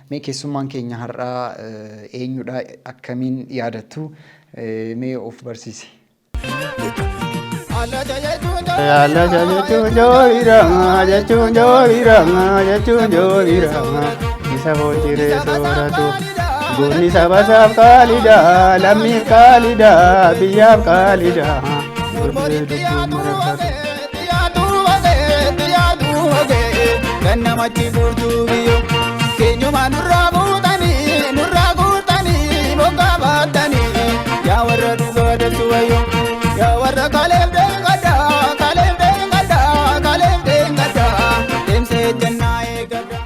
Mee keessummaan keenya har'aa eenyudha akkamiin yaadattu mee of barsiisi. Allah jechuun joo'ira isa boojjiree sooratu goonni saba saaf qaalida lammiif qaalida biyyaaf qaalida. Namatti furtuu biyyo keenyuma nurraa guutanii bokkaa baatanii yaa warra dhugaa dabsu wayyo yaa warra kaleef deemgaddaa deemsee jennaa eeggadda.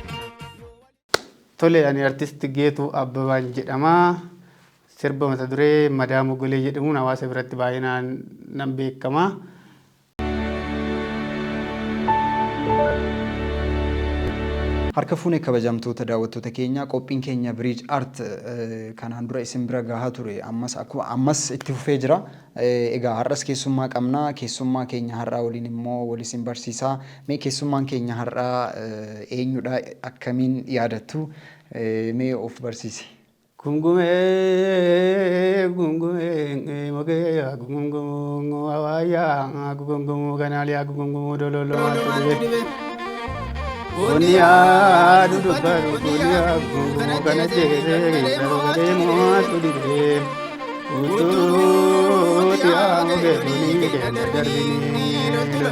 Tole ani artisti Geetuu Abbabaan jedhama. Sirba mata duree Madaamu Golee jedhamuun hawaasa biratti baay'inaan nan beekama. Harka fuunee kabajamtoota daawwattoota keenya qophiin keenya Bridge Art kanaan dura isin bira gahaa ture ammas itti fufee jira. Egaa har'as keessummaa qabna. Keessummaa keenya har'aa waliin immoo wal isin barsiisaa. Mee keessummaan keenya har'aa eenyudha akkamiin yaadattu mee of barsiisi. Gungumee mogee gungumuu hawaayyaa gungumuu ganaaliyaa gungumuu dololoo Gonia dudubaru gonia gungu kana jere garu mo tudire utu tiango ge guni ge darbini tiro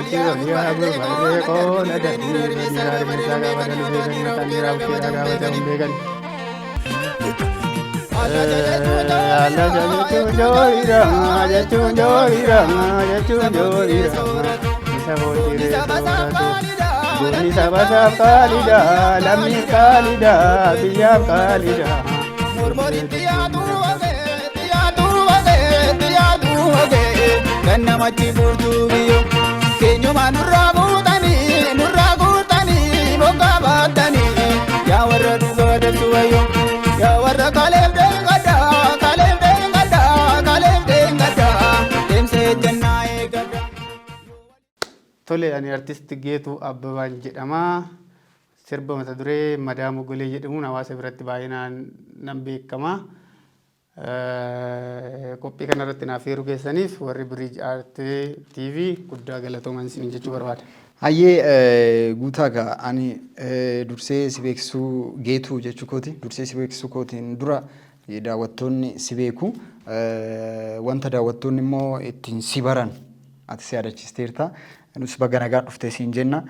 ya bare ko na darbini nirar bersaga badal began tanira ukira ga badal began Allah jachun joira isa bojire sooratu goonni saba saaf qaalida lammiif qaalida biyyaaf qaalida. Kan namatti furtuu biyyo keenyuma nurraa guutanii bokkaa baatanii yaa warra dhugaa dabsu wayyo yaa warra kaleef deemgaddaa deemsee jennaa eeggadda. Tole ani artisti Geetuu Abbabaan jedhama. Sirba mata duree Madaamu Golee jedhamuun hawaasa biratti baay'inaan nan beekama. Qophii kanarratti naaf heeruu keessaniif warri Bridge Art TV guddaa galatoomaa isiniin jechuu barbaada. Hayyee guutaa gaa ani dursee si beeksisuu Geetuu jechuu kooti. Dursee si beeksisuu kootiin dura daawwattoonni si beeku. Wanta daawwattoonni immoo ittiin si baran ati si yaadachiisteerta. Nus baga nagaa dhuftee siin jenna.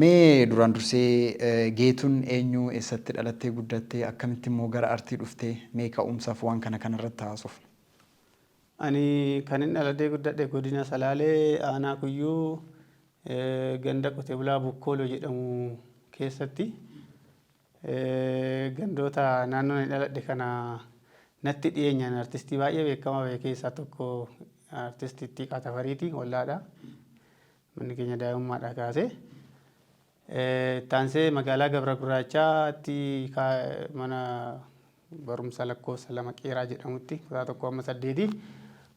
Mee duraan dursee Geetuun eenyu eessatti dhalattee guddattee akkamitti immoo gara artii dhuftee mee ka'umsaaf waan kanarratti haasofna. Ani kan inni dhaladhee guddadhe godina Salaalee aanaa Kuyyuu ganda qotee bulaa Bukkooloo jedhamu keessatti gandoota naannoo inni dhaladhe kana natti dhiyeenyaan artistii baay'ee beekamaa ba'e keessaa tokko artistii Xiqqaa Tafariiti Hollaadha. Manni keenya daa'imummaadhaa kaasee taansee magaalaa Gabra Gurraachaatti mana barumsa lakkoofsa 2 Qeeraa jedhamutti kutaa 1-8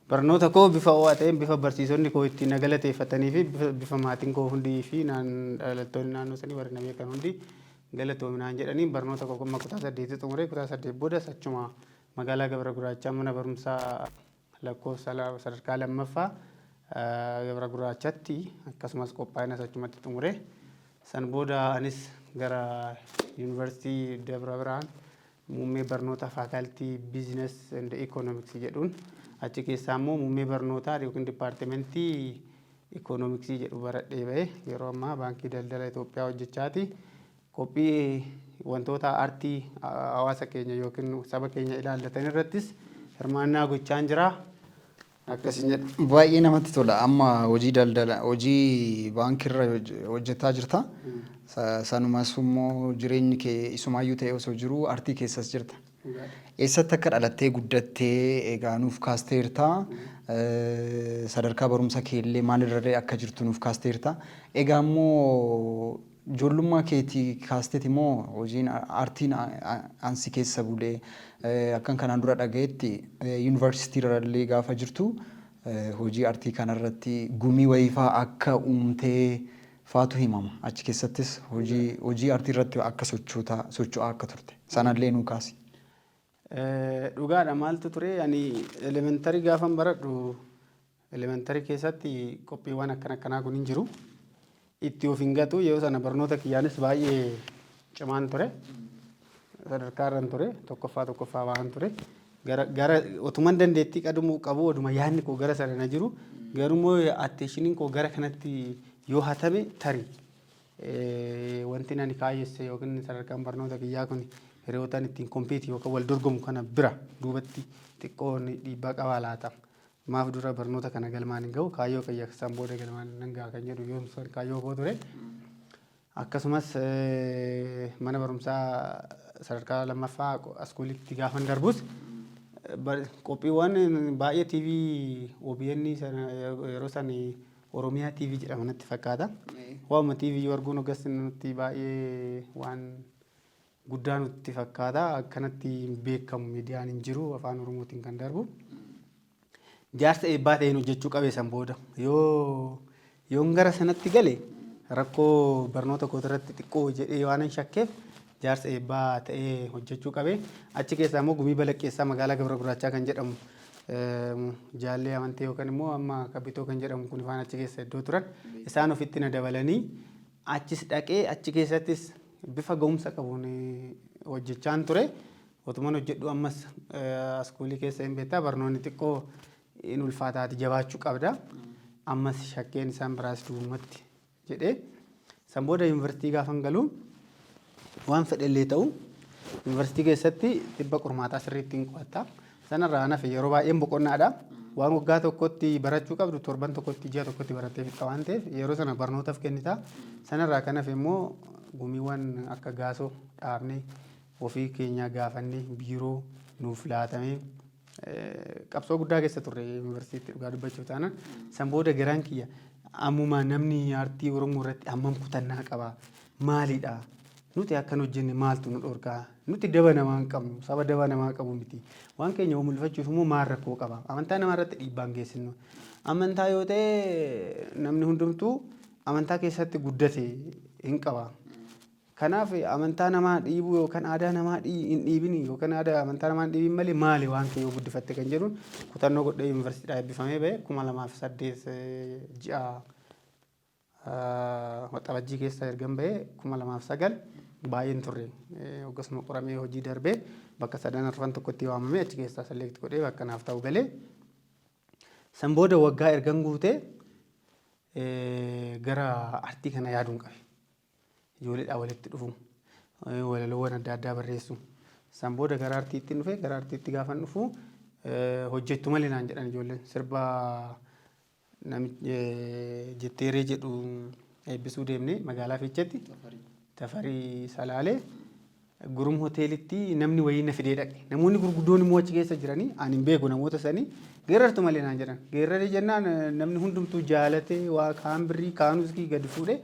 barnoota koo bifa ho'aa ta'een bifa barsiisonni koo ittiin na galateeffatanii fi bifa maatiin koo hundii fi dhalattoonni naannoo sanii warri na beekan hundi galatoominaan jedhanii barnoota koo kutaa 8 xumuree kutaa 8 boodas achuma magaalaa Gabra Gurraachaa mana barumsaa lakkoofsa sadarkaa 2ffaa Gabra Gurraachaatti akkasumas qophaa'ina achumatti xumure. San booda anis gara Yuunivarsiitii Dabra Birhaan muummee barnoota faakaaltii Biizines and Ikoonomiksii jedhuun achi keessaa immoo muummee barnootaa yookiin dipaartimentii Ikoonomiksii jedhu baradhee ba'e yeroo ammaa baankii daldala Itoophiyaa hojjechaati. Qophii wantoota aartii hawaasa keenya yookiin saba keenya ilaallatan irrattis hirmaannaa gochaan jira. Akkasiin jedha. Baay'ee namatti tola. Amma hojii daldala hojii baankiirra hojjetaa jirta. Sanumas immoo jireenyi kee isumaayyuu ta'e osoo jiru aartii keessas jirta. Eessatti akka dhalattee guddattee egaa nuuf kaasteerta. Sadarkaa barumsa keellee maalirra akka jirtu nuuf kaasteerta. Egaa immoo ijoollummaa keetii kaasteeti immoo hojiin aartiin ansi keessa bulee akkan kanaan dura dhagayetti yuunivarsiitiirrallee gaafa jirtu hojii aartii kanarratti gumii wayifaa akka uumtee faatu himama. Achi keessattis hojii artii irratti akka socho'aa akka turte. Sanallee nuu kaasi. Dhugaadha maaltu ture ani elementarii gaafan baradhu elementarii keessatti qophiiwwan akkanaa kun hin jiru. Itti of hin gatu yeroo sana barnoota kiyyaanis baay'ee cimaan ture. Sadarkaa irra ture tokkoffaa waan ture. Gara otuman dandeettii qabu oduma yaadni koo gara sana na jiru. Garuu attention koo gara kanatti yoo hatame tarii wanti ani kaayyesse yookiin sadarkaan barnoota kiyyaa kun hiriyootaan ittiin kompiitii yookaan wal dorgomu kana bira duubatti xiqqoo dhiibbaa qabaa laata. Maaf dura barnoota kana galmaan hin gahu kaayyoo kiyya san booda galmaan nan gaha kan jedhu yoo kaayyoo koo ture. Akkasumas mana barumsaa sadarkaa lammaffaa askuulitti gaafan darbus qophiiwwan baay'ee TV OBN yeroo san Oromiyaa TV jedhama natti fakkaata. Waanuma TV yoo arguun ogas nutti baay'ee waan guddaa nutti fakkaata. Akkanatti beekamu miidiyaan hin jiru afaan Oromootiin kan darbu. Jaarsa eebbaa ta'een hojjechuu qabeessan booda yoon gara sanatti gale rakkoo barnoota koo irratti xiqqoo jedhee waan hin shakkeef jaarsa eebbaa ta'ee hojjechuu qabee achi keessaa immoo gumii balaqqeessaa magaalaa Gabra Gurraachaa kan jedhamu jaallee amantee yookaan immoo amma kabitoo kan jedhamu kun ifaan achi keessa iddoo turan isaan ofitti na dabalanii achis dhaqee achi keessattis bifa ga'umsa qabuun hojjechaan ture. Otuman hojjedhu ammas askuulii keessa hin beektaa barnoonni xiqqoo in ulfaataati jabaachuu qabda. Ammas shakkeen isaan biraas duumatti jedhee san booda yuunivarsiitii gaafan galuu waan fedhellee ta'u yuunivarsiitii keessatti dhibba qormaataa sirriitti hin qo'atta. Sanarraa nafe yeroo baay'een boqonnaadha. Waan waggaa tokkotti barachuu qabdu torban tokkotti ji'a tokkotti barattee fixa waan ta'eef yeroo sana barnootaaf kennita. Sanarraa kan hafe immoo gumiiwwan akka gaasoo dhaabnee ofii keenya gaafannee biiroo nuuf laatamee qabsoo guddaa keessa turre yuunivarsiitii dhugaa dubbachuuf taana. San booda garaan kiyya ammuma namni aartii Oromoo irratti hammam kutannaa qaba maalidha? Nuti akkan hojjenne maaltu nu dhorkaa? Nuti daba namaa hin qabnu saba daba namaa qabu miti. Waan keenya mul'ifachuuf immoo maal rakkoo qaba? Amantaa namaa irratti dhiibbaan geessinu. Amantaa yoo ta'e namni hundumtuu amantaa keessatti guddate hin qaba. Kanaaf amantaa namaa dhiibuu yookaan aadaa namaa hin dhiibin yookaan amantaa namaa hin dhiibin malee maali waan kee yoo guddifatte kan jedhuun kutannoo godhee yuunivarsiitiidhaa eebbifamee ba'e 2008 ji'a waxabajjii keessa ergan ba'e 2009 baay'een turre akkasuma qoramee hojii darbee bakka sadan arfan tokkotti waamamee achi keessaa select godhee bakka naaf ta'u galee san booda waggaa ergan guutee gara artii kana yaaduun qabe. Ijoolleedhaa walitti dhufu walaloowwan adda addaa barreessu. San booda gara artiitti dhufe gara artiitti gaafan dhufu hojjettu malee naan jedhan ijoolleen sirba jetteeree jedhu eebbisuu deemnee magaalaa Fiicheetti Tafarii Salaalee gurum hoteelitti namni wayii na fidee dhaqe. Namoonni gurguddoon immoo achi keessa jiranii ani hin beeku namoota sanii geerartu malee naan jedhan. Geeraree jennaan namni hundumtuu jaalatee waa kaan birrii kaan uskii gadi fuudhee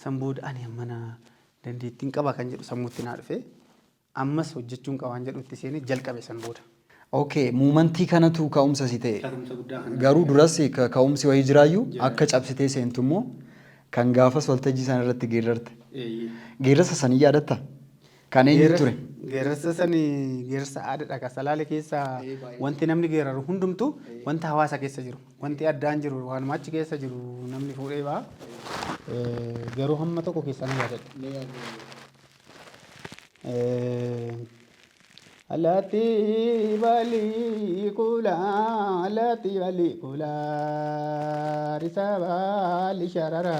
san booda ani ammana dandeettiin qaba kan jedhu sammuutti naa dhufe ammas hojjechuun qabaan jedhutti seenee jalqabe san booda. Okay, muumantii kanatu ka'umsa si ta'e. Garuu duras ka'umsi wayii jiraayyuu akka cabsitee seentu immoo kan gaafas waltajjii sana irratti geerarte. Geerarsa sanii yaadatta? Kan eenyu ture? Geerarsa sanii geerarsa aadaadha ka Salaalee keessa wanti namni geeraru hundumtu wanta hawaasa keessa jiru wanti addaan jiru waanuma achi keessa jiru namni fuudhee ba'a. Garuu hamma tokko keessa na yaadadha. Alati bali kula risa bali sharara.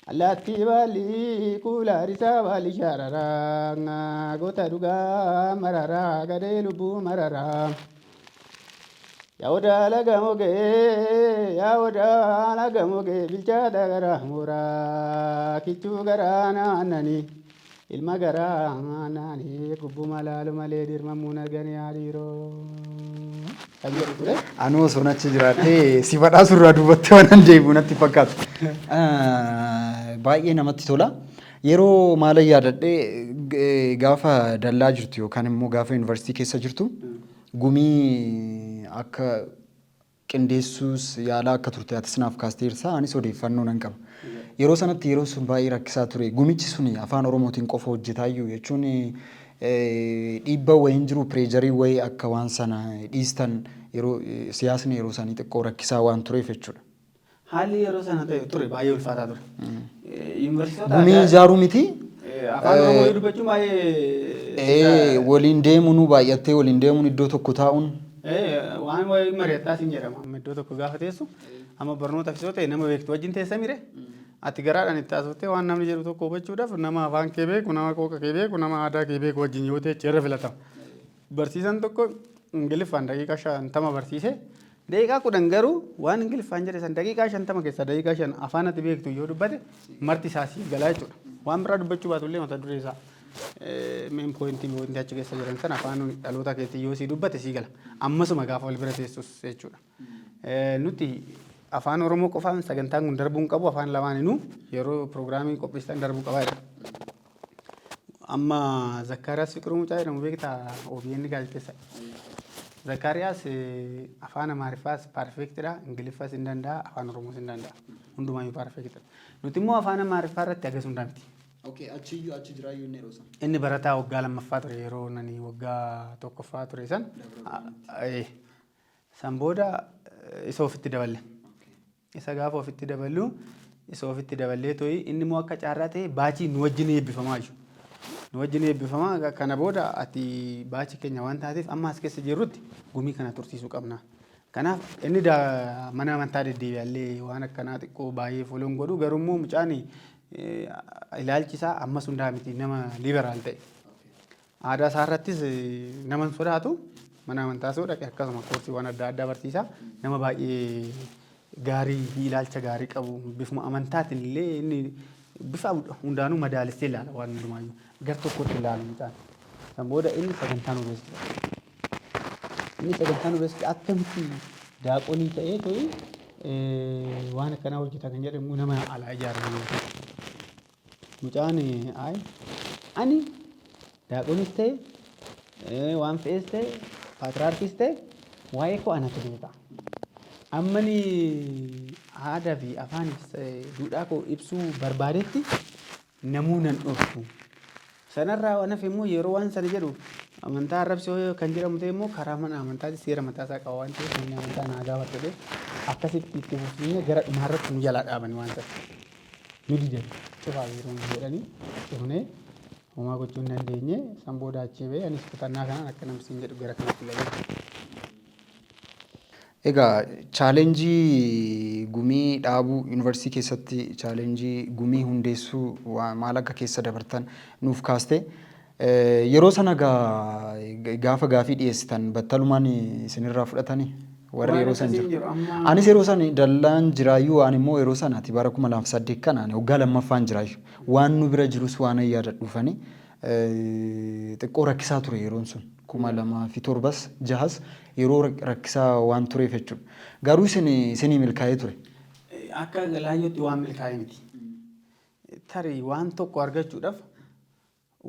Alati bali kula risa bali sharara. Gota duga marara gade lubu marara. Yauda lagamoge bilchada gara mura kichu gara nani. Ilma garaa naani gubbuma laalu malee dirma muuna ganii hariiroo. Anuu osoo achi jiraadhee si badhaa surraa duubatti waan deebi'u natti fakkaatu. Baay'ee namatti tola. Yeroo maala yaadadhee gaafa dallaa jirtu yookaan immoo gaafa yuunivarsiitii keessa jirtu gumii akka qindeessuus yaalaa akka turte ati sinaaf kaasteersa anis odeeffannoo nan qaba. yeroo sanatti yeroo sun baay'ee rakkisaa ture. Gumichi sun afaan Oromootiin qofa hojjetaayyuu jechuun dhiibba wayiin jiru pireejarii wayii akka waan sana dhiistan yeroo siyaasni yeroo sanii xiqqoo rakkisaa waan tureef jechuudha. Haalli yeroo sana ta'e ture baay'ee ulfaataa ture. Yuunivarsiitota Gumii ijaaruu miti. afaan Oromoo dubbachuun baay'ee waliin deemuun baay'attee waliin deemuun iddoo tokko taa'uun. waan wayii mari'ataa siin jedhama. Iddoo tokko gaafa teessu amma barnoota fi ta'e nama beektu wajjin teessa mire ati garaadhaan itti haasofte waan namni jedhu tokko hubachuudhaaf nama afaan kee beeku, nama qooqa kee beeku, nama aadaa kee beeku wajjin yoo ta'e irra filatama. Barsiisaan tokko Ingiliffaan daqiiqaa 50 barsiise daqiiqaa 10 garuu waan Ingiliffaan jedhe san daqiiqaa 50 keessaa daqiiqaa 5 afaan ati beektu yoo dubbate marti isaa sii galaa jechuudha. Waan biraa dubbachuu baatullee mata duree isaa meen poointii wanti achi keessa jiran sana afaan dhaloota keetii yoo sii dubbate sii gala. Ammasuma gaafa wal bira teessus jechuudha. Nuti afaan Oromoo qofaan sagantaan kun darbuun qabu afaan lamaaninu yeroo pirogiraamiin qopheessan darbuu qabaa jedha. Amma Zakkaariyaas Fiqiruu Mucaa jedhamu beektaa OBN gaazexeessa. Zakkaariyaas afaan Amaariffaas paarfektidha, Ingiliffaas hin danda'a, afaan Oromoos hin danda'a. Hundumaayyuu paarfektidha. Nuti immoo afaan Amaariffaa irratti akkasuma hundaa miti. Achi jiraayyuu inni yeroo sana. Inni barataa waggaa lammaffaa ture yeroo nani waggaa tokkoffaa ture san. San booda isa ofitti daballe. Isa gaafa ofitti daballu isa ofitti daballee to'i inni immoo akka caarraa ta'e baachii nu wajjin eebbifamaa jiru. Nu wajjin eebbifamaa kana booda ati baachii keenya waan taateef amma as keessa jirrutti gumii kana tursiisuu qabna. Kanaaf inni mana amantaa deddeebi'allee waan akkanaa xiqqoo baay'ee fuuluun godhu garuu immoo mucaan ilaalchi isaa ammas hundaa miti nama liberaal ta'e. Aadaa isaa irrattis nama hin sodaatu mana amantaa soo dhaqe akkasuma koorsiiwwan adda addaa barsiisaa nama baay'ee gaarii ilaalcha gaarii qabu bifuma amantaatiin illee inni bifa hundaanuu madaalessee ilaala waan hundumaayyuu gar tokkotti ilaalu mucaan. San booda inni sagantaa nu beeksisa. Inni sagantaa nu beeksisa akkamitti daaqonii ta'ee to'i waan akkanaa hojjeta kan jedhamu nama alaa ijaaramu. Mucaan ani daaqonis ta'e waan fe'es ta'e paatriyaarkiis ta'e waa'ee koo anatu beeka. Ammani aadaa fi afaanis duudhaa koo ibsuu barbaadetti namuu nan dhorku. Sanarraa waan hafe immoo yeroo waan sana jedhu amantaa arrabsoo kan jedhamu ta'e immoo karaa mana amantaatti seera mataa isaa qaba waan ta'eef namni amantaa naa gaafatee akkasitti itti fufnee gara dhumaarratti nu jalaa dhaabani waan ta'eef. Nu didan cufaa yeroo jedhanii cufnee homaa gochuu hin dandeenye san booda achii ba'ee anis kutannaa kanaan akka namsiin jedhu gara kanatti ilaalee. Egaa chaalenjii gumii dhaabuu yuunivarsiitii keessatti chaalenjii gumii hundeessuu maal akka keessa dabartan nuuf kaaste. Yeroo sana gaafa gaafii dhiyeessitan battalumaan isinirraa fudhatanii warri yeroo sana jiru. Anis yeroo sana dallaan jiraayyuu waan immoo yeroo sanaati bara 2008 kanaan waggaa lammaffaan jiraayyuu waan nu bira jirus waan yaadadhuufanii xiqqoo rakkisaa ture yeroon sun 2007 yeroo rakkisaa waan tureef jechuudha. Garuu isinii milkaa'ee ture. Akka laayyootti waan milkaa'ee miti. Tarii waan tokko argachuudhaaf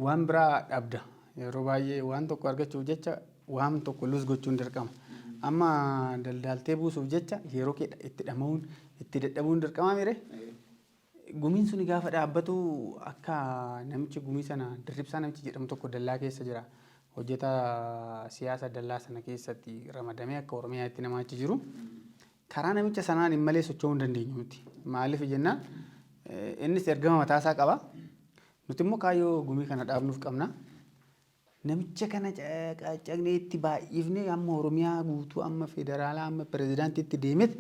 waan biraa dhabda. Yeroo baay'ee waan tokko argachuuf jecha waan tokko lus gochuun dirqama. Amma daldaaltee buusuuf jecha yeroo kee itti dhama'uun itti dadhabuun dirqama mire. Gumiin suni gaafa dhaabbatu akka namichi gumii sana dirribsaa namichi jedhamu tokko dallaa keessa jira. Hojjetaa siyaasa dallaa sana keessatti ramadamee akka Oromiyaatti nama achi jiru. Karaa namicha sanaan hin malee socho'uu hin dandeenyu nuti. Maaliif jennaan innis ergama mataasaa qaba. Nuti immoo kaayyoo gumii kana dhaabnuuf qabna. Namicha kana caqnee itti baay'ifnee amma Oromiyaa guutuu amma federaalaa amma pirezidaantiitti deemet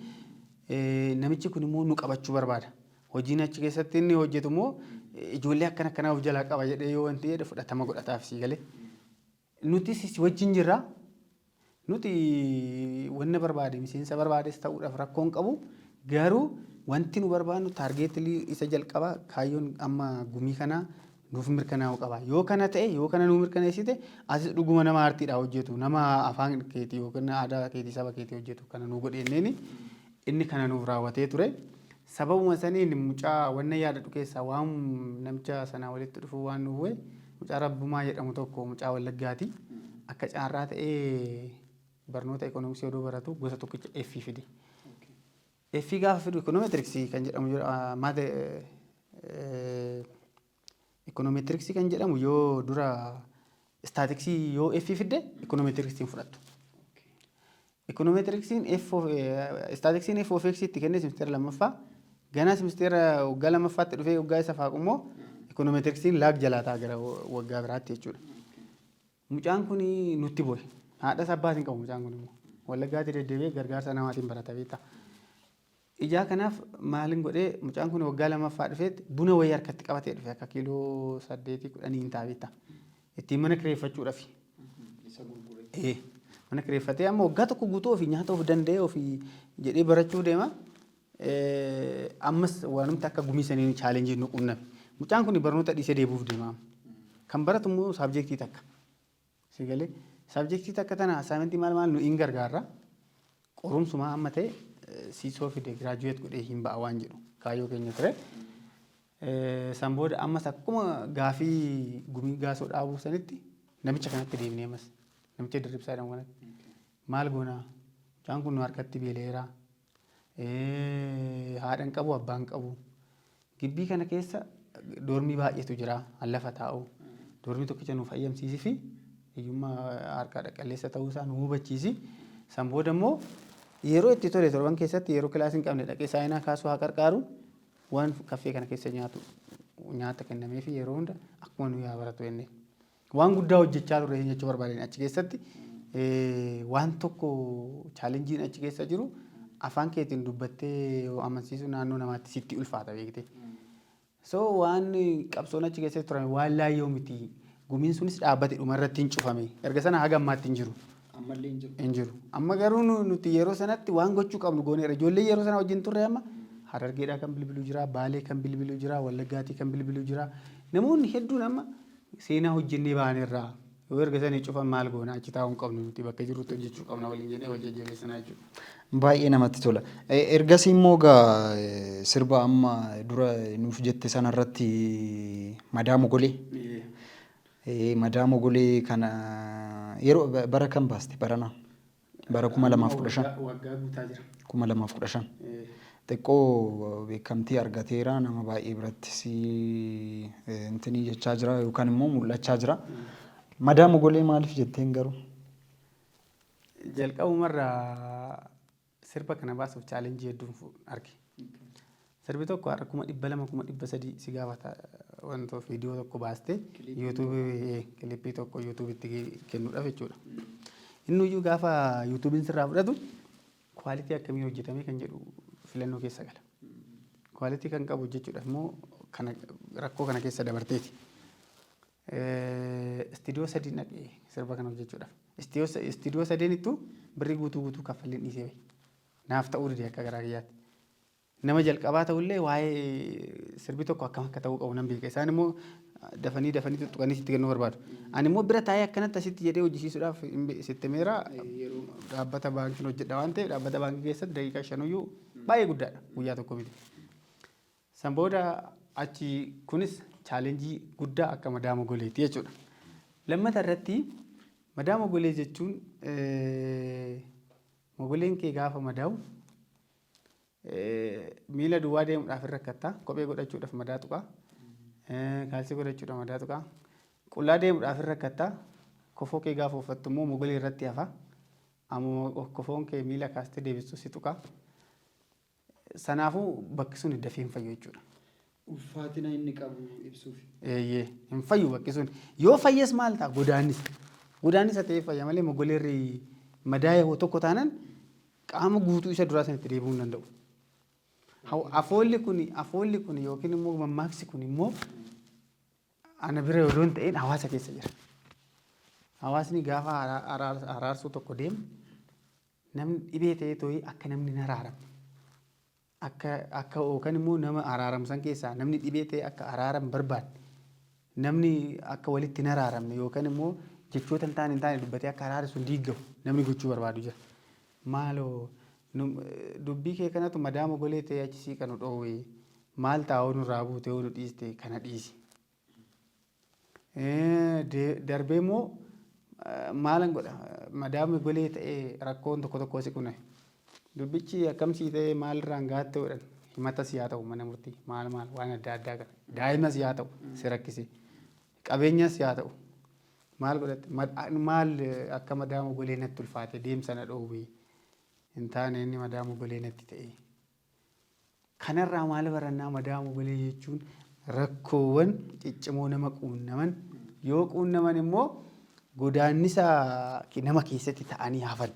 namichi kun immoo nu qabachuu barbaada. Hojiin achi keessatti inni hojjetu immoo ijoollee akkanaa of jalaa qaba jedhee yoo wanti jedhe fudhatama godhataaf sii galee. Nuti wajjin jirra. Nuti wanna barbaade miseensa barbaades ta'uudhaaf rakkoon qabu. Garuu wanti nu barbaadnu taargeetii isa jalqaba kaayyoon amma gumii kanaa nuuf mirkanaa'uu qaba. Yoo kana ta'e yoo kana nuu mirkaneessite asis dhuguma nama aartiidhaa hojjetu nama afaan keetii yookaan aadaa keetii saba keetii hojjetu kana nuu godheenneeni inni kana nuuf raawwatee ture. Sababuma saniin mucaa wanna yaadadhu keessaa waan namicha sanaa walitti dhufu waan nuuf waye mucaa Rabbumaa jedhamu tokko mucaa Wallaggaati. Akka caarraa ta'ee barnoota ikoonomiksii oduu baratu gosa tokkicha F fide. Effii gaafa fidu ikoonomeetiriksii kan jedhamu ikoonomeetiriksii kan jedhamu yoo dura istaatiksii yoo effii fidde ikoonomeetiriksiin fudhattu. Ikoonomeetiriksiin istaatiksiin F of X itti kennee simisteera lammaffaa ganaa simisteera waggaa lammaffaatti dhufee waggaa isa faaqu immoo ikoonomeetiriksiin laag jalaataa gara waggaa biraatti jechuudha. Mucaan kun nutti bu'e. Haadha abbaatiin qabu mucaan kun immoo wallaggaatti deddeebi'ee gargaarsa namaatiin barata beektaa. Ijaa kanaaf maaliin godhee mucaan kun waggaa lammaffaa dhufeetti buna wayii harkatti qabatee dhufe akka kiiloo 8-10 hin taa'eetta. Ittiin mana kireeffachuudhaaf. Mana kireeffatee amma waggaa tokko guutuu ofii nyaata of danda'ee ofii jedhee barachuu deema. Ammas waanumti akka gumisanii chaalenjii nu qunname. Mucaan kun barnoota dhiisee deebi'uuf deema. Kan baratu immoo saabjektii takka. Sigalee saabjektii takka tana asaayimentii maal nu hin gargaarra. Qorumsuma amma ta'e siisoo fide giraajuweet godhee hin ba'a waan jedhu kaayyoo keenya ture. San booda ammas akkuma gaafii gumii gaasoo dhaabuu sanitti namicha kanatti deebinee ammas namicha dirribsaa jedhamu kanatti maal goonaa mucaan kun nu harkatti beeleera haadhan qabu abbaan qabu gibbii kana keessa doormii baay'eetu jira lafa taa'u doormii tokkicha nuuf fayyamsiisii fi hiyyummaa harkaa dhaqalleessa ta'uusaa nu hubachiisi. San booda immoo yeroo itti tole torban keessatti yeroo kilaasii hin qabne dhaqee saayinaa kaasuu haa qarqaaru waan kaffee kana keessa nyaata kennamee fi yeroo hunda akkuma nu yaa baratu jennee waan guddaa hojjechaa turre jechuu barbaadeen achi keessatti waan tokko chaalenjiin achi keessa jiru afaan keetiin dubbattee yoo amansiisu naannoo namaatti sitti ulfaata beekte. So waan qabsoon achi keessatti turame waan laayyoo miti gumiin sunis dhaabbate dhumarratti hin cufame erga sana haga ammaatti hin jiru. Hin jiru. Amma garuu nuti yeroo sanatti waan gochuu qabnu gooneera. Ijoollee yeroo sana wajjin turre amma Harargeedhaa kan bilbiluu jira, Baalee kan bilbiluu jira, Wallaggaatii kan bilbiluu jira. Namoonni hedduun amma seenaa hojjennee baaneerraa yoo erga sanii cufan maal goona achi taa'uu hin qabnu nuti bakka jirutti hojjechuu qabna waliin jedhee hojii ijoollee sanaa jechuudha. Baay'ee namatti tola. Ergasii immoo gaa sirba amma dura nuuf jette sanarratti Madaa Mogolee. Madaa Mogolee kana yeroo bara kam baaste barana bara 2015 waggaa guutaa jira 2015 xiqqoo beekamtii argateera nama baay'ee birattis intini jechaa jira yookaan immoo mul'achaa jira. Madaa Mogolee maaliif jetteen garuu? Jalqabumarraa sirba kana baasuuf chaalenjii hedduun arge. Sirbi tokko har'a 200,000 si gaafata wantoota viidiyoo tokko baaste yuutuubii kilippii tokko yuutuubitti kennuudhaaf jechuudha. Inni iyyuu gaafa yuutuubiin sirraa fudhatu kwaalitii akkamiin hojjetamee kan jedhu filannoo keessa gala. Kwaalitii kan qabu hojjechuudhaaf immoo rakkoo kana keessa dabarteeti. Istiidiyoo 3 dhaqee sirba kana hojjechuudhaaf. Istiidiyoo 3 birrii guutuu kaffalleen dhiisee bahe. Naaf ta'uu dide akka garaa kiyyaatti. Nama jalqabaa ta'ullee waa'ee sirbi tokko akkam akka ta'uu qabu nan beeka. Isaan immoo dafanii tuttuqanii sitti kennuu barbaadu. Ani immoo bira taa'ee akkanatti asitti jedhee hojjisiisuudhaaf sitti meera dhaabbata baankiin hojjedha waan ta'eef dhaabbata baankii keessatti daqiiqaa 5 baay'ee guddaadha guyyaa tokko miti. San booda achi kunis chaalenjii guddaa akka Madaa Mogoleeti jechuudha. Lammata irratti Madaa Mogolee jechuun Mogoleen kee gaafa madaa'u miila duwwaa deemuudhaaf irra rakkatta kophee godhachuudhaaf madaa tuqaa kaalsii godhachuudhaaf madaa tuqaa qullaa deemuudhaaf irra rakkatta kofoo kee gaafa uffattu immoo Mogolee irratti hafa ammoo kofoon kee miila kaastee deebistuu si tuqaa sanaafuu bakki sun dafee hin fayyu jechuudha. Ulfaatina inni qabu ibsuuf. Hin fayyu bakki sun yoo fayyes maal ta'a godaannisa ta'ee fayya malee Mogoleerri madaa yoo tokko taanan qaama guutuu isa duraa sanitti deebi'uu hin danda'u. Afoolli kun yookiin immoo mammaaksi kun immoo ana bira yoo doon ta'een hawaasa keessa jira. Hawaasni gaafa araarsuu tokko deemu namni dhibee ta'ee tooyi akka namni hin araaramne. Akka yookaan immoo nama araaramsan keessaa namni dhibee ta'ee akka araaram barbaade namni akka walitti hin araaramne yookaan immoo jechoota hin taane dubbatee akka araarri sun diigamu namni gochuu barbaadu jira. Maaloo dubbii kee kanatu Madaa Mogolee ta'ee achi sii kan dhoowwe maal taa'uu nurraa buute yoo nu dhiiste kana dhiisi. Darbee immoo maalan godha Madaa Mogolee ta'ee rakkoon tokko si qunne dubbichi akkamsii ta'ee maalirraa gaatte godhan himatas yaa ta'u mana murtii maal waan adda addaa qaba daa'imas yaa ta'u si rakkise qabeenyas yaa ta'u maal godhatte maal akka madaama golee natti ulfaate deemsa na dhoowwee hin taane inni madaama golee natti ta'e kanarraa maal barannaa madaama golee jechuun rakkoowwan ciccimoo nama quunnaman yoo quunnaman immoo godaannisa nama keessatti ta'anii hafan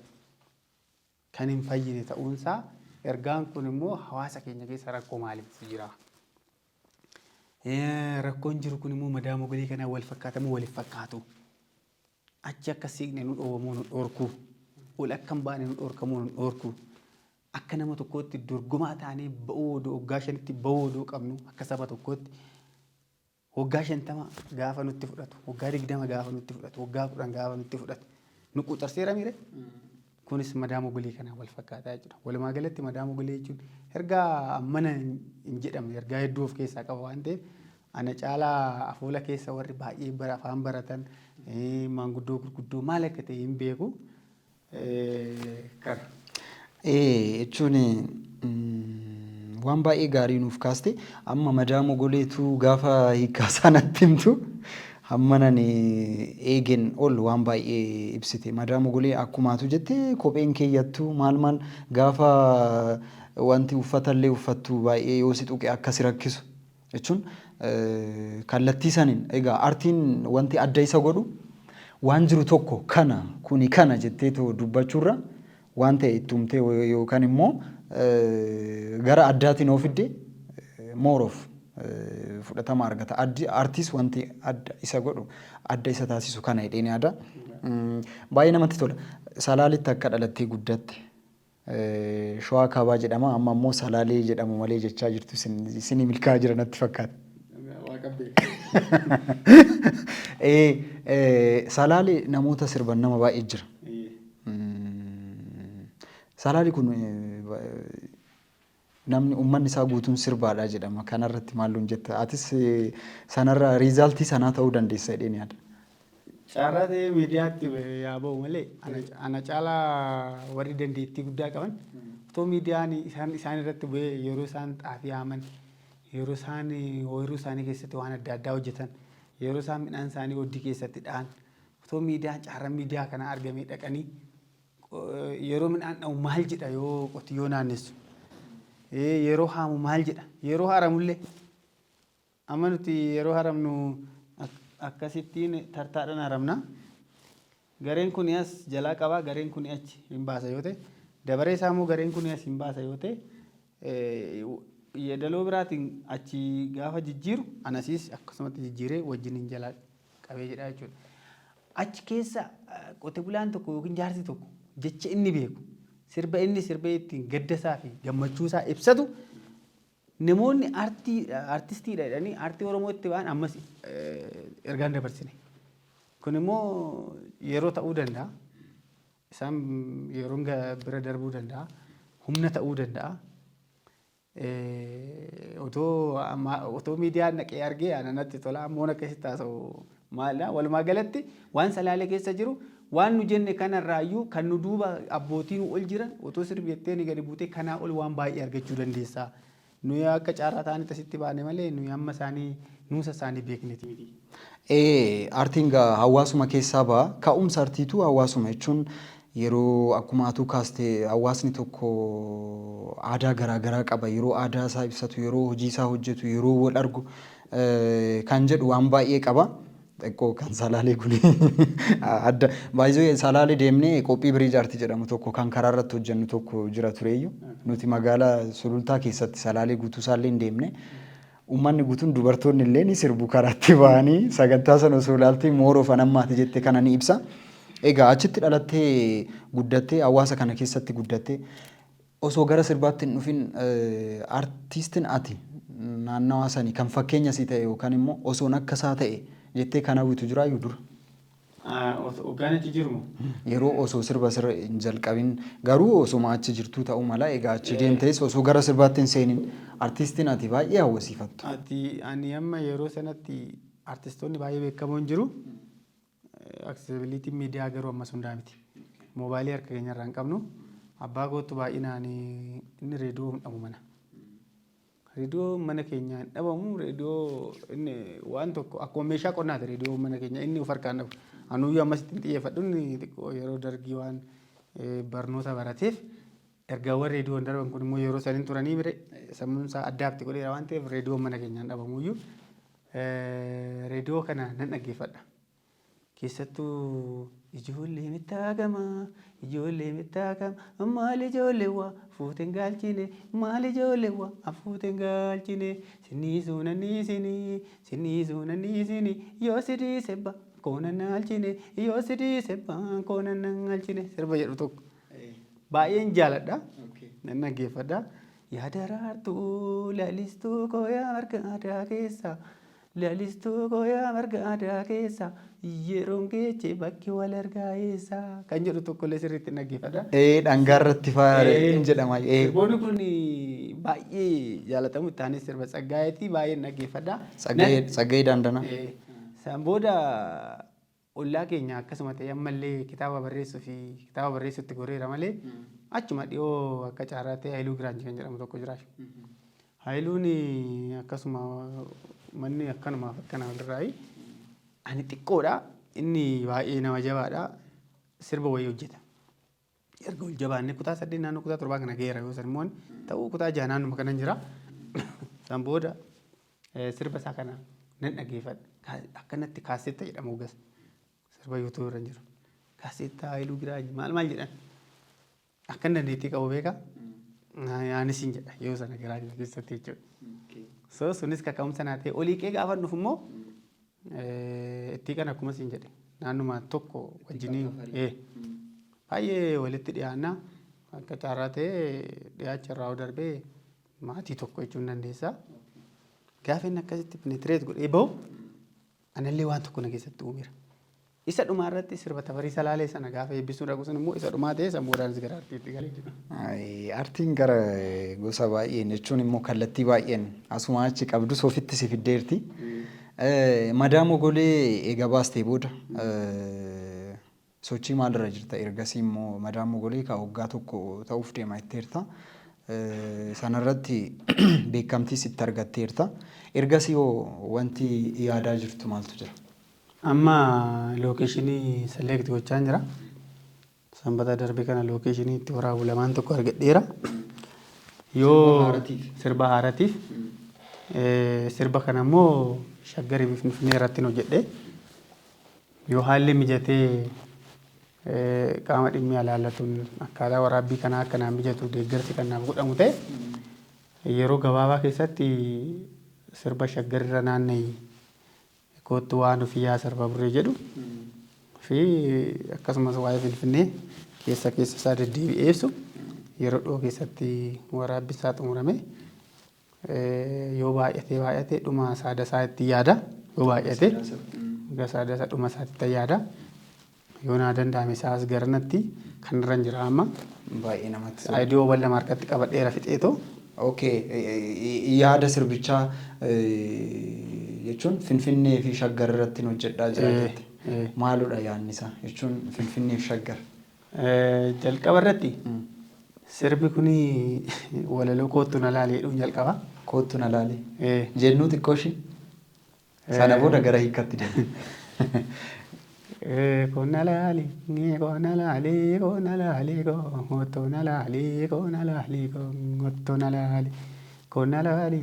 kan hin fayyine ta'uunsaa ergaan kun immoo hawaasa keenya keessa rakkoo maaliif jira? Rakkoon jiru kun immoo madaama golee kanaa wal fakkaatamu waliif fakkaatu. Achi akka siiqne nu dhoowwamuu nu dhoorku. Ol akka hin baane nu dhoorkamuu nu dhoorku. Akka nama tokkootti dorgomaa taanee ba'uu odoo waggaa 5tti ba'uu odoo qabnu akka saba tokkootti waggaa 50 gaafa nutti fudhatu waggaa 20 gaafa nutti fudhatu waggaa 10 gaafa nutti fudhatu nu quxarseera mire kunis madaama golee kanaa wal fakkaataa jechuudha. Walumaa galatti madaama golee jechuun ergaa ammana hin jedhamne ergaa hedduu of keessaa qaba waan ta'eef ana caalaa afoola keessa warri baay'ee afaan baratan maanguddoo gurguddoo maal akka ta'e hin beeku. Jechuun waan baay'ee gaarii nuuf kaaste amma madaama goleetu gaafa hiikaa sanatti himtu hammanan eegen ol waan baay'ee ibsite madaama golee akkumaatu jette kopheen keeyyattu maal gaafa wanti uffatallee uffattu baay'ee yoo si tuqe akka si rakkisu jechuun kallattii saniin egaa artiin wanti adda isa godhu waan jiru tokko kana kuni kana jetteetoo dubbachuurra waan ta'e ittumtee yookaan immoo gara addaatiin of fidde more of fudhatama argata. Artiis wanti adda isa godhu adda isa taasisu kana hidheen yaada. Baay'ee namatti tola. Salaalitti akka dhalattee guddatte Shawaa Kaabaa jedhama amma immoo Salaalee jedhamu malee jechaa jirtu isin milkaa'aa jira natti fakkaata. Salaalee namoota sirban nama baay'ee jira. Salaalee kun namni uummanni isaa guutuun sirbaadha jedhama. Kanarratti maalluun jetta? Atis sanarra riizaaltii sanaa ta'uu dandeessa jedheen yaada. Carraa ta'ee miidiyaatti yaa ba'u malee ana caalaa warri dandeettii guddaa qaban otoo miidiyaan isaan irratti bu'ee yeroo isaan xaafii haaman yeroo isaan ooyiruu isaanii keessatti waan adda addaa hojjetan yeroo isaan midhaan isaanii oddii keessatti dha'an otoo miidiyaan carraa miidiyaa kana argamee dhaqanii yeroo midhaan dha'u maal jedha yoo qotiyyoo naannessu yeroo haamu maal jedha yeroo haramullee amma nuti yeroo haramnu akkasittiin tartaadhaan haramna gareen kun as jalaa qabaa gareen kun achi hin baasa yoo ta'e dabaree isaa immoo gareen kun as hin baasa yoo ta'e yeedaloo biraatiin achi gaafa jijjiiru anasiis akkasumatti jijjiiree wajjin hin jalaa qabee jedha jechuudha. Achi keessa qote bulaan tokko yookiin jaarsi tokko jecha inni beeku sirba inni sirbee ittiin gaddasaa fi gammachuusaa ibsatu namoonni artistiidha jedhanii aartii Oromootti waan ammas ergaan dabarsine. Kun immoo yeroo ta'uu danda'a. Isaan yeroon bira darbuu danda'a. Humna ta'uu danda'a. Otoo miidiyaan naqee argee ananatti tola ammoo akkasitti taasa'u maalidha. Walumaa galatti waan Salaalee keessa jiru waan nu jenne kanarraayyuu kan nu duuba abbootiin ol jiran otoo sirbeettee gadi buutee kanaa ol waan baay'ee argachuu dandeessa. Nuyi akka caaraa ta'anii asitti baane malee nuyi amma isaanii nuusa isaanii beekneti miti. Aartiin hawaasuma keessaa ba'a. Ka'umsa aartiitu hawaasuma jechuun yeroo akkuma atuu kaastee hawaasni tokko aadaa garaagaraa qaba. Yeroo aadaa isaa ibsatu, yeroo hojii isaa hojjetu, yeroo wal argu kan jedhu waan baay'ee qaba. Xiqqoo kan Salaalee kun adda baay'ee Salaalee deemnee qophii biriij aartii jedhamu tokko kan karaa irratti hojjennu tokko jira tureeyyu nuti magaalaa Sulultaa keessatti Salaalee guutuu isaallee hin deemne uummanni guutuun dubartoonni illee ni sirbu karaatti ba'anii sagantaa sana osoo ilaaltee mooroo fanammaati jettee kana ni ibsa. Egaa achitti dhalattee guddattee hawaasa kana keessatti guddattee osoo gara sirbaatti hin dhufin aartistiin ati naannawaa sanii kan fakkeenya sii ta'e yookaan immoo osoon akka isaa ta'e jettee kana hawwitu jira iyyuu dura. Hoggaanitti jirmu. Yeroo osoo sirba hin jalqabin garuu osuma achi jirtuu ta'uu mala egaa achi deemtees osoo gara sirbaatti hin seenin artistiin ati baay'ee hawwisiifattu. Ani amma yeroo sanatti artistoonni baay'ee beekamoon jiru. Accessibility miidiyaa garuu ammas hundaa miti. Moobaayilii harka keenyarraa hin qabnu. abbaa kootu baay'inaan inni reediyoo hin dhabu mana. Reediyoo mana keenya hin dhabamu reediyoo inni waan tokko akkuma meeshaa qonnaati reediyoo mana keenya inni of harkaan dhabu. Anuyyuu ammas ittiin xiyyeeffadhu inni xiqqoo yeroo dargii waan barnoota barateef ergaawwan reediyoon darban kun immoo yeroo saniin turanii mire sammuun isaa addaatti godheera waan ta'eef reediyoo mana keenya hin dhabamuyyuu reediyoo kana nan dhaggeeffadha. Keessattuu ijoollee mittaagama maal ijoolleewwa fuuteen gaalchine maal ijoolleewwa fuuteen gaalchine sinii suunanii yoo sidii sebba koona naalchine yoo sidii sebba koona naalchine sirba jedhu tokko baay'een jaaladha nan dhaggeeffadha. Yaa daraartuu lalistuu kooyaa margaadaa keessa lalistuu kooyaa margaadaa keessa yeroon geeche bakki wal argaa eessa kan jedhu tokkollee sirriitti dhaggeeffadha. Dhangaarratti faayee jedhama. Sirboonni kun baay'ee jaalatamu ittaanis sirba Tsaggaayeeti baay'een dhaggeeffadha. Tsaggaayee Daandanaa. San booda ollaa keenya akkasuma ta'e ammallee kitaaba barreessuutti goreera malee achuma dhiyoo akka caaraa ta'e Haayiluu Giraanchi kan jedhamu tokko jira. Haayiluun akkasuma manni akkanumaaf akkana walirraayi. Ani xiqqoodha inni baay'ee nama jabaadha sirba wayii hojjeta. Erga ol jabaanne kutaa 8 naannoo kutaa 7 kana geera yoo san immoo ta'uu kutaa 6 naannoo kanan jira. San booda sirba isaa kana nan dhaggeeffadha. Akkanatti kaasetta jedhamu gas sirba yuutuu irra jiru. Kaasetta Haayiluu Giraanchi maal jedhan akkan dandeettii qabu beekaa. Anis hin jedha yoo sana Giraanchi keessatti jechuudha. So sunis kaka'umsa naa ta'e olii qee gaafa dhufu immoo itti kan akkuma siin jedhe naannuma tokko wajjinii baay'ee walitti dhiyaannaa akka caaraa ta'e dhiyaacha irraa darbee maatii tokko jechuun dandeessaa. Gaafa inni akkasitti penetireet godhee bahu anallee waan tokko na keessatti uumeera. Isa dhumaa irratti sirba Tafarii Salaalee sana gaafa eebbisuu dhaqu sun immoo isa dhumaa ta'e sammuudhaanis gara artiitti galee jira. Artiin gara gosa baay'een jechuun immoo kallattii baay'een asuma achi qabdus ofitti si fiddeerti. Madaam Ogolee eega baastee booda sochii maalirra jirta? Ergasii immoo Madaam Ogolee ka waggaa tokko ta'uuf deemaa jetteerta. Sanarratti beekamtii sitti argatteerta. Ergasii hoo wanti yaadaa jirtu maaltu jira? Amma lookeeshinii selekti gochaan jira. Sanbata darbe kana lookeeshinii itti waraabu lamaan tokko argadheera. Yoo sirba haaratiif sirba kana immoo Shaggarii fi Finfinnee irratti hojjedhe yoo haalli mijatee qaama dhimmi alaallatuun akkaataa waraabbii kanaa akkanaan mijatu deeggarsi kan naaf godhamu ta'e yeroo gabaabaa keessatti sirba Shaggarirra naanna'ii kootu waan ofii yaa sirba burree jedhu fi akkasumas waa'ee Finfinnee keessa isaa deddeebi'ee ibsu yeroo dhiyoo keessatti waraabbii isaa xumurame yoo baay'ate dhuma saadasaa itti yaada yoo baay'ate saadasa dhuma isaatti yaada yoo naa danda'ame isaas garanatti kan irra jira amma baay'ee namatti aayidiyoo wal lama harkatti qabadheera fixeetoo. Yaada sirbichaa jechuun Finfinnee fi Shaggar irratti hojjedhaa jiraate maaludha yaadni isaa jechuun Finfinnee fi Shaggar? Jalqaba irratti sirbi kuni walaloo koottu na laaleedhuun jalqaba. Koottu na laalee jennuu xiqqoo ishii sana booda gara hiikatti deema. Koona laali koona laali koona laali koona laali koona laali koona laali koona laali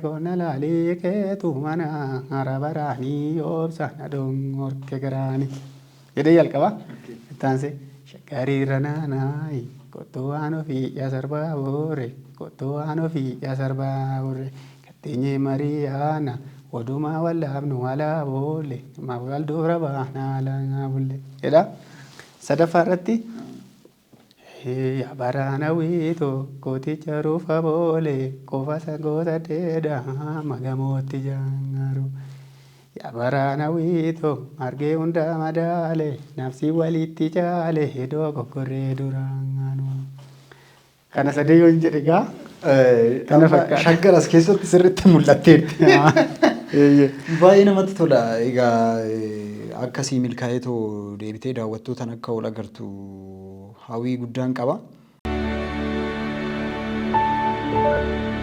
koona laali keetu mana harabaraani obsa nadon orke garaani jedhee jalqaba. Ittaanse Shaggariirra naannaayi kottu waan ofii yaasarbaa boore kottu waan ofii yaasarbaa boore katteenyee mariyaana. Oduma walaabnu walaa boole maawal dura baanaa laa boole jedha. Sadaffaa irratti yaa baraana wiitoo kooticha ruufa boole qofa sangoota dheedaa magamootti jaangaaru. Yaa baraana wiitoo argee hunda madaale nafsi walitti jaale hedoo kokkoree duraangaanu. Kana sadee yoo hin jedhe gaa. Shaggar as keessatti sirriitti mul'atteetti. Baay'ee namatti tola. Egaa akkasii milkaa'eetoo deebitee daawwattootaan akka ol agartu hawwii guddaan qaba. Thank you.